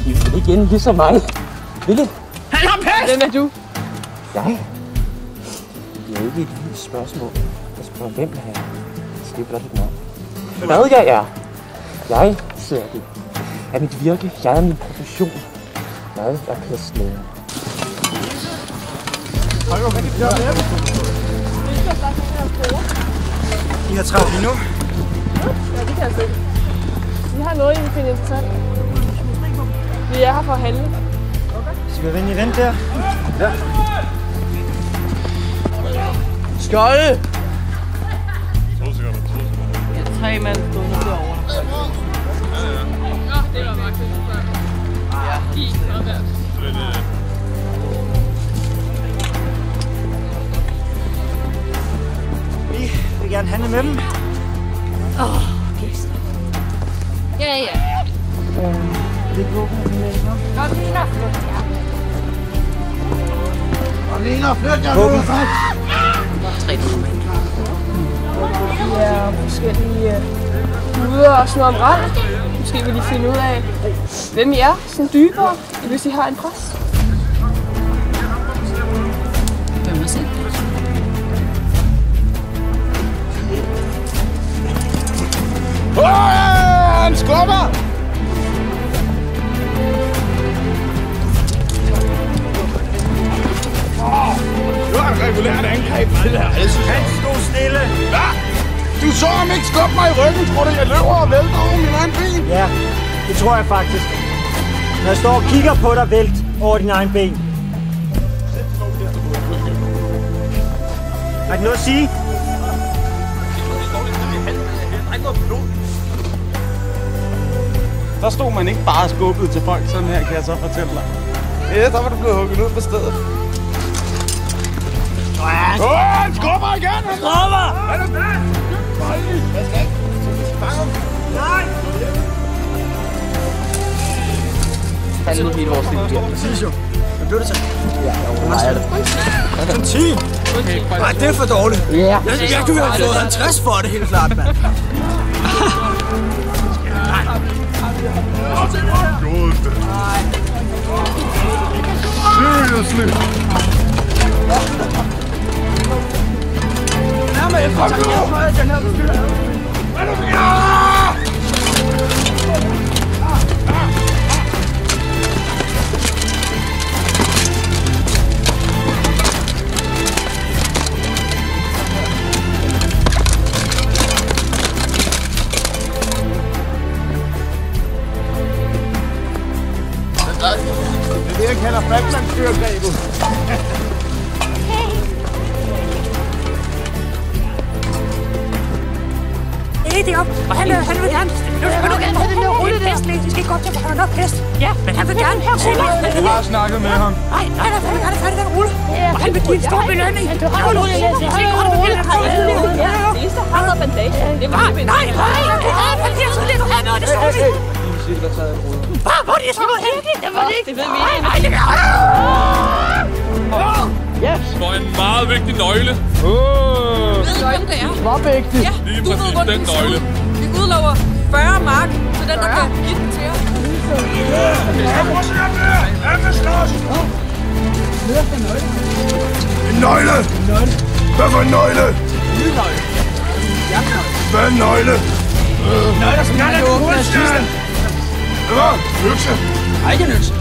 I vil ikke ende lige så mig. Ville? Han har pest! Hvem er du? Jeg? Det er ikke et lille spørgsmål. Jeg spørger, hvem er jeg? Det er blot et navn. Hvad jeg er? Jeg ser det. Er mit virke. Jeg er min profession. Jeg er pestlæge. I har travlt lige nu. Ja, det kan jeg se. Vi har noget, I vil finde interessant. Vi er her for at handle. Skal vi vende i vent der? Ja. Skål! 3 mand stående derovre. Ja, det var bare Vi vil gerne handle med dem. Gæster. Ja. Lidt våben med dem. Kom, Nina, flyt jer. Kom, Nina, flyt jer. Våben. 3 dokumenter. Vi er forskellige ude og slå om rand. Måske vil I finde ud af, hvem I er, sådan dybere, hvis I har en præst. Hvem har sendt det? Han skubber! Nu er det regulært angreb. Han stod stille. Hvad? Du så ham ikke skubbe mig i ryggen, tror du, jeg løber og vælter over min egen ben? Ja, det tror jeg faktisk. Når jeg står og kigger på dig, vælt over din egen ben. Har du noget at sige? Der stod man ikke bare skubbet til folk sådan her, kan jeg så fortælle dig. Ja, der var du blevet hugget ud på stedet. Han skubber igen! Han skubber! Er du der? Hvad skal jeg? Fang ham! Nej! Han er lige vores liv. Præcis jo. Hvad blev det til? Ja, jeg er det. En 10? Nej, det er for dårligt. Ja. Jeg kunne have fået 50 for det, helt klart, mand. Seriously? Nærmere efter, den her bestyrer. Det er det, jeg kalder Batman-styrgrebet. Det er op. Han vil gerne. Nu skal du gerne have den der rulle der. Det skal ikke godt til, for han er nok pest. Ja, men han vil gerne. Jeg har snakket med ham. Nej, han vil gerne have den rulle. Og han vil give en stor belønning. Han har rulle. Det eneste, han har bandage. Det var ikke nej. Han bliver så lidt. Han er det så lidt. Hvor er det, jeg skal gå hen? Det ved vi ikke. Nej, det gør Yes. For en meget vigtig nøgle. Ved I, hvem det er? Hvor vigtigt. Ja, Lige du ved, præcis hvor den nøgle. Vi udlover 40 mark til den, der kan give den til os. En nøgle! Hvad for en nøgle? Hvad er en nøgle? Nøgler, som jeg kan åbne Fuldstændig! Hvad? Økse? Nej, ikke en økse.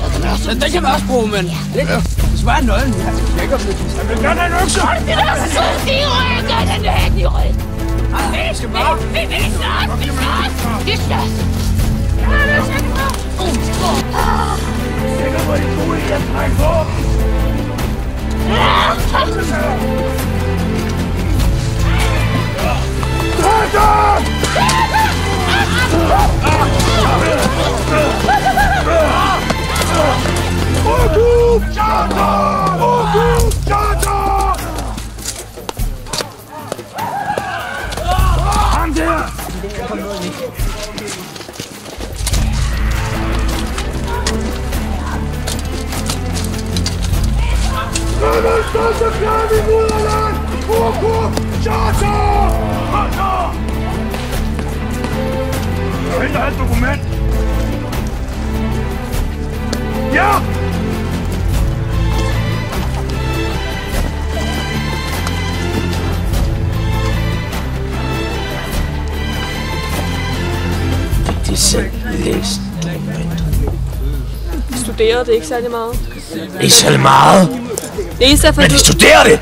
Den kan man også bruge, men det smager nøglen. Jeg kan ikke Jeg vil gerne have en økse! Det er så sødt i ryggen, den er den i ryggen. Vi slås! Vi slås! Sikker på, at det er god idé at trække på! Ham der! Jeg henter et dokument. Jeg studerede det ikke særlig meget. Ikke særlig meget. Det eneste er for... Men de studerer det!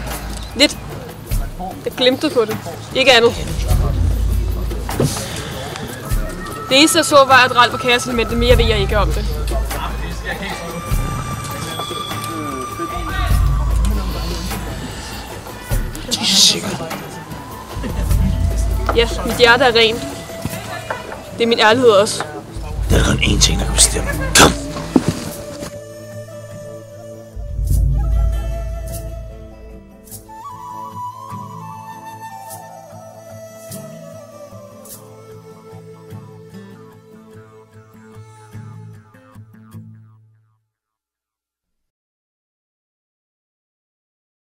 Lidt. Jeg glemte på det. Ikke andet. Det eneste jeg så var, at Ralf var kaoselement, mere ved jeg ikke om det. De er sikkert. Ja, mit hjerte er rent. Det er min ærlighed også. Der er kun én ting, der kan bestemme.